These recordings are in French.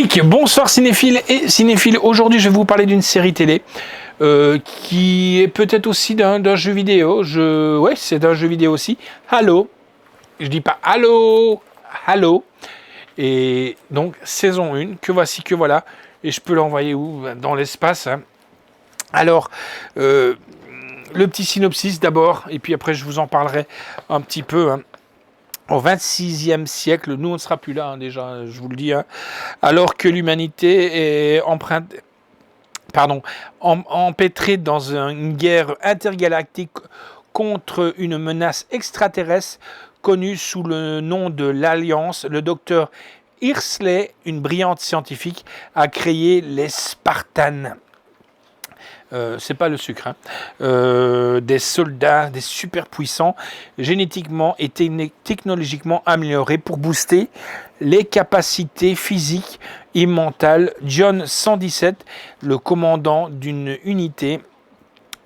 Eric, bonsoir cinéphiles et cinéphiles. Aujourd'hui, je vais vous parler d'une série télé qui est peut-être aussi d'un jeu vidéo. Ouais, c'est d'un jeu vidéo aussi. Halo. Je dis pas Halo, Halo. Et donc, saison 1, que voici, que voilà. Et je peux l'envoyer où? Dans l'espace. Hein. Alors, le petit synopsis d'abord, et puis après, je vous en parlerai un petit peu. Hein. Au XXVIe siècle, nous on ne sera plus là déjà, je vous le dis, hein, alors que l'humanité est empêtrée dans une guerre intergalactique contre une menace extraterrestre connue sous le nom de l'Alliance, le docteur Hirsley, une brillante scientifique, a créé les Spartans. C'est pas le sucre, hein. Des soldats, des super puissants, génétiquement et technologiquement améliorés pour booster les capacités physiques et mentales. John 117, le commandant d'une unité,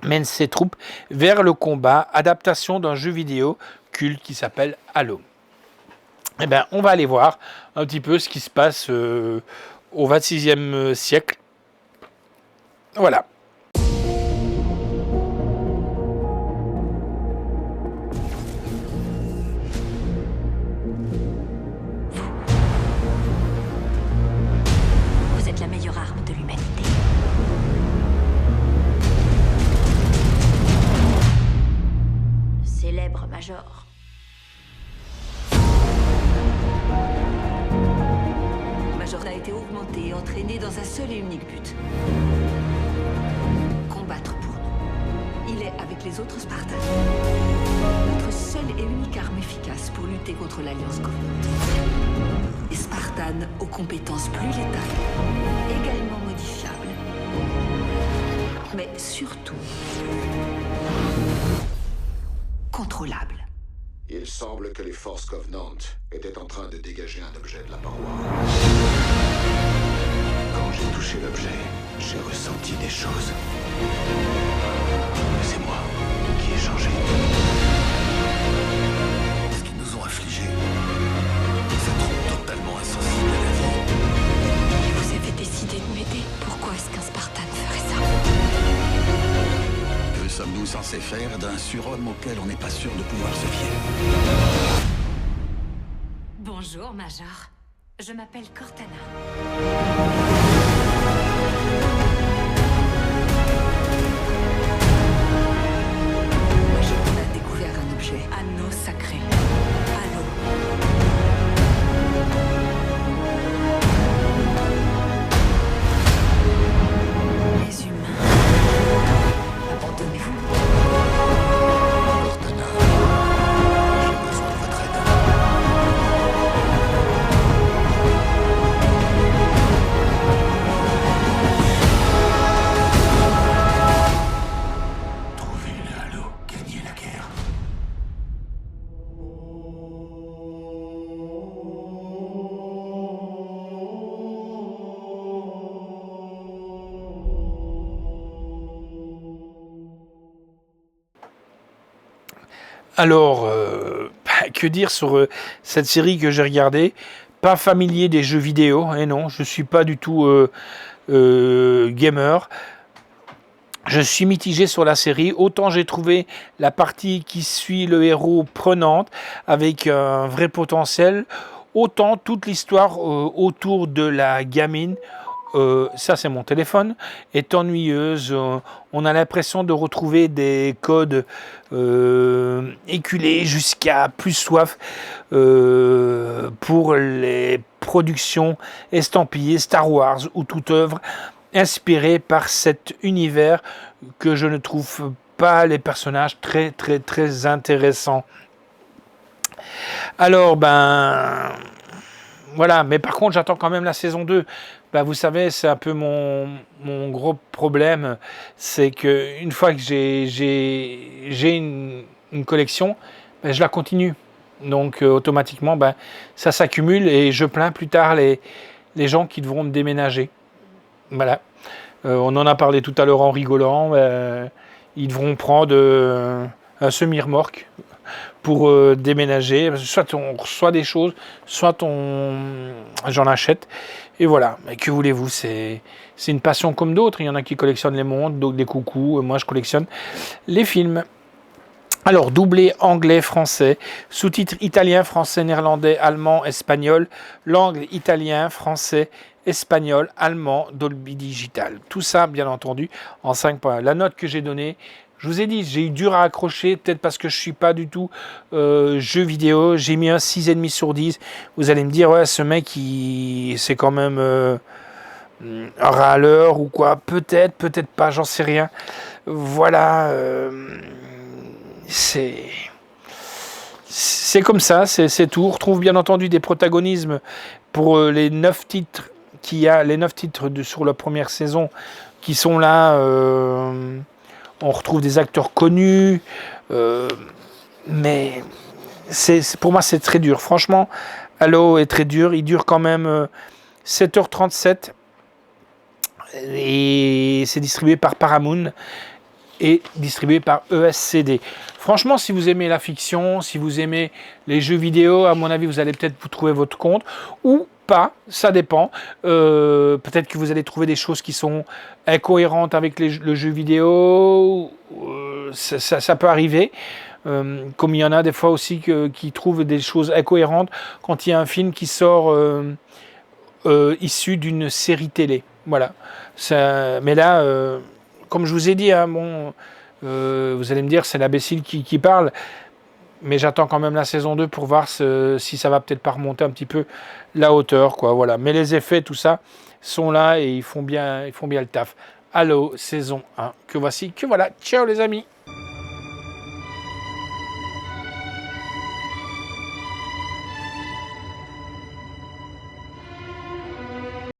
mène ses troupes vers le combat, adaptation d'un jeu vidéo culte qui s'appelle Halo. Eh bien, on va aller voir un petit peu ce qui se passe au XXVe siècle. Voilà. La meilleure arme de l'humanité. Le célèbre Major. Major a été augmenté et entraîné dans un seul et unique but. Combattre pour nous. Il est, avec les autres Spartans, notre seule et unique arme efficace pour lutter contre l'Alliance Covenant. Les Spartans aux compétences plus létales, également modifiables, mais surtout contrôlables. Il semble que les forces Covenant étaient en train de dégager un objet de la paroi. Quand j'ai touché l'objet, j'ai ressenti des choses. C'est moi qui ai changé. Ce qu'ils nous ont infligé, ça trompe totalement insensible à la vie. Vous avez décidé de m'aider. Pourquoi est-ce qu'un Spartan ferait ça? Que sommes-nous censés faire d'un surhomme auquel on n'est pas sûr de pouvoir se fier? Bonjour, Major. Je m'appelle Cortana. On a découvert un objet. Anneau sacré. Halo. Les humains. Abandonnez-vous. Cortana, j'ai besoin de votre aide. Trouvez le Halo, gagnez la guerre. Alors, que dire sur cette série que j'ai regardée? Pas familier des jeux vidéo, et non, je suis pas du tout gamer. Je suis mitigé sur la série. Autant j'ai trouvé la partie qui suit le héros prenante, avec un vrai potentiel, autant toute l'histoire autour de la gamine, ça c'est mon téléphone, est ennuyeuse. On a l'impression de retrouver des codes éculés jusqu'à plus soif pour les productions estampillées Star Wars ou toute œuvre inspirée par cet univers que je ne trouve pas les personnages très intéressants. Alors voilà, mais par contre j'attends quand même la saison 2. Vous savez, c'est un peu mon gros problème, c'est que une fois que j'ai une collection, je la continue. Donc automatiquement, ça s'accumule et je plains plus tard les gens qui devront me déménager. Voilà. On en a parlé tout à l'heure en rigolant. Ils devront prendre un semi-remorque pour déménager. Soit on reçoit des choses, soit j'en achète. Et voilà, mais que voulez-vous, c'est une passion comme d'autres. Il y en a qui collectionnent les montres, d'autres des coucous. Moi, je collectionne les films. Alors, doublé anglais, français, sous-titres italien, français, néerlandais, allemand, espagnol, langue italien, français, espagnol, allemand, Dolby Digital. Tout ça, bien entendu, en 5 points. La note que j'ai donnée, je vous ai dit, j'ai eu dur à accrocher, peut-être parce que je ne suis pas du tout jeu vidéo. J'ai mis un 6,5 sur 10. Vous allez me dire, ouais, ce mec, c'est quand même un râleur ou quoi. Peut-être, peut-être pas, j'en sais rien. Voilà, c'est comme ça, c'est tout. On retrouve bien entendu des protagonismes pour les 9 titres qu'il y a, les 9 titres sur la première saison qui sont là. On retrouve des acteurs connus, mais pour moi c'est très dur. Franchement, Halo est très dur. Il dure quand même 7h37 et c'est distribué par Paramount et distribué par ESCD. Franchement, si vous aimez la fiction, si vous aimez les jeux vidéo, à mon avis, vous allez peut-être vous trouver votre compte ou pas, ça dépend. Peut-être que vous allez trouver des choses qui sont incohérentes avec le jeu vidéo. Ça peut arriver. Comme il y en a des fois aussi qui trouvent des choses incohérentes quand il y a un film qui sort issu d'une série télé. Voilà. Mais là, comme je vous ai dit, hein, vous allez me dire c'est l'imbécile qui parle, mais j'attends quand même la saison 2 pour voir si ça va peut-être pas remonter un petit peu la hauteur, quoi. Voilà. Mais les effets, tout ça, sont là et ils font bien le taf. Halo, saison 1, que voici, que voilà. Ciao les amis.